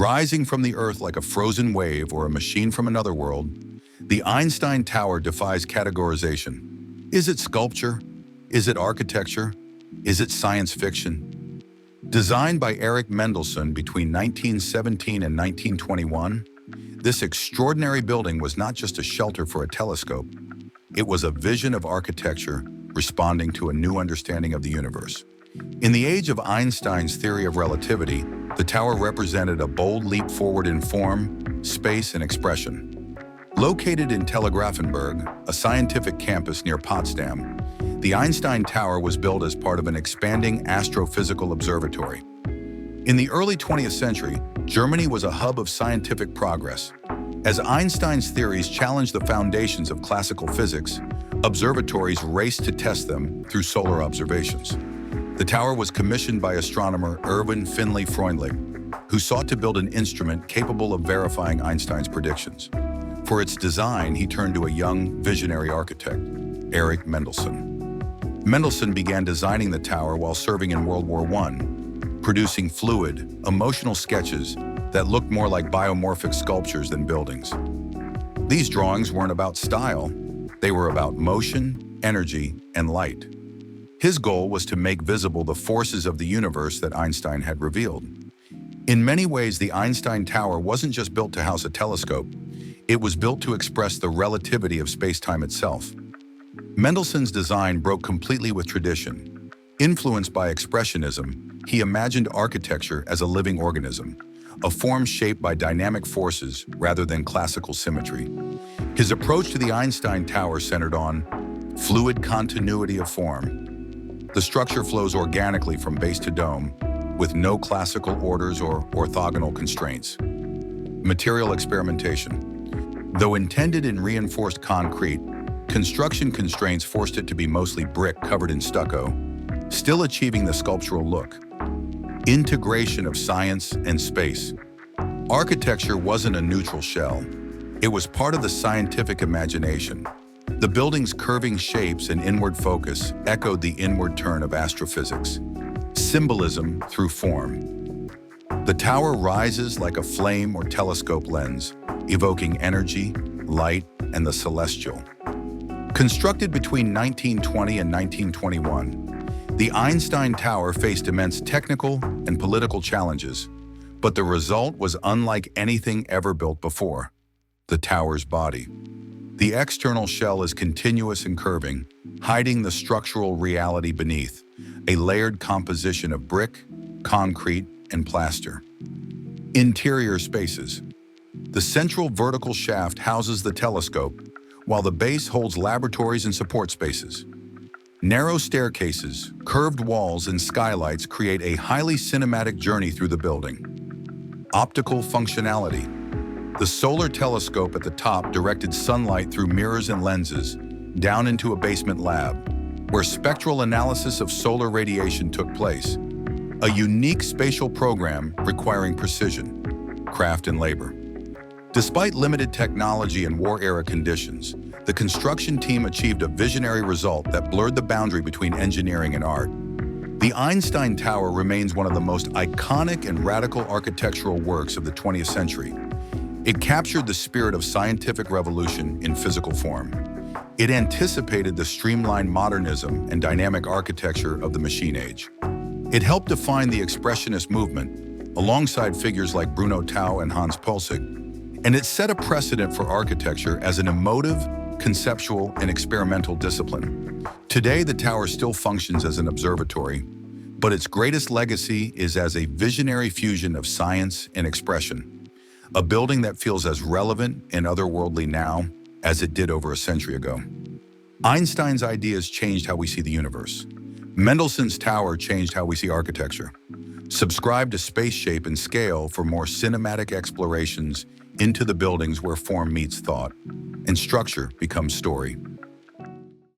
Rising from the earth like a frozen wave or a machine from another world, the Einstein Tower defies categorization. Is it sculpture? Is it architecture? Is it science fiction? Designed by Erich Mendelsohn between 1917 and 1921, this extraordinary building was not just a shelter for a telescope. It was a vision of architecture responding to a new understanding of the universe. In the age of Einstein's theory of relativity, the tower represented a bold leap forward in form, space, and expression. Located in Telegrafenberg, a scientific campus near Potsdam, the Einstein Tower was built as part of an expanding astrophysical observatory. In the early 20th century, Germany was a hub of scientific progress. As Einstein's theories challenged the foundations of classical physics, observatories raced to test them through solar observations. The tower was commissioned by astronomer Erwin Finlay Freundlich, who sought to build an instrument capable of verifying Einstein's predictions. For its design, he turned to a young, visionary architect, Erich Mendelsohn. Mendelsohn began designing the tower while serving in World War I, producing fluid, emotional sketches that looked more like biomorphic sculptures than buildings. These drawings weren't about style, they were about motion, energy, and light. His goal was to make visible the forces of the universe that Einstein had revealed. In many ways, the Einstein Tower wasn't just built to house a telescope, it was built to express the relativity of space-time itself. Mendelssohn's design broke completely with tradition. Influenced by Expressionism, he imagined architecture as a living organism, a form shaped by dynamic forces rather than classical symmetry. His approach to the Einstein Tower centered on fluid continuity of form. The structure flows organically from base to dome, with no classical orders or orthogonal constraints. Material experimentation. Though intended in reinforced concrete, construction constraints forced it to be mostly brick covered in stucco, still achieving the sculptural look. Integration of science and space. Architecture wasn't a neutral shell. It was part of the scientific imagination. The building's curving shapes and inward focus echoed the inward turn of astrophysics. Symbolism through form. The tower rises like a flame or telescope lens, evoking energy, light, and the celestial. Constructed between 1920 and 1921, the Einstein Tower faced immense technical and political challenges, but the result was unlike anything ever built before: the tower's body. The external shell is continuous and curving, hiding the structural reality beneath, a layered composition of brick, concrete, and plaster. Interior spaces. The central vertical shaft houses the telescope, while the base holds laboratories and support spaces. Narrow staircases, curved walls, and skylights create a highly cinematic journey through the building. Optical functionality. The solar telescope at the top directed sunlight through mirrors and lenses down into a basement lab, where spectral analysis of solar radiation took place. A unique spatial program requiring precision, craft, and labor. Despite limited technology and war-era conditions, the construction team achieved a visionary result that blurred the boundary between engineering and art. The Einstein Tower remains one of the most iconic and radical architectural works of the 20th century. It captured the spirit of scientific revolution in physical form. It anticipated the streamlined modernism and dynamic architecture of the machine age. It helped define the Expressionist movement, alongside figures like Bruno Tau and Hans Poelzig, and it set a precedent for architecture as an emotive, conceptual, and experimental discipline. Today, the tower still functions as an observatory, but its greatest legacy is as a visionary fusion of science and expression. A building that feels as relevant and otherworldly now as it did over a century ago. Einstein's ideas changed how we see the universe. Mendelssohn's tower changed how we see architecture. Subscribe to Space Shape and Scale for more cinematic explorations into the buildings where form meets thought and structure becomes story.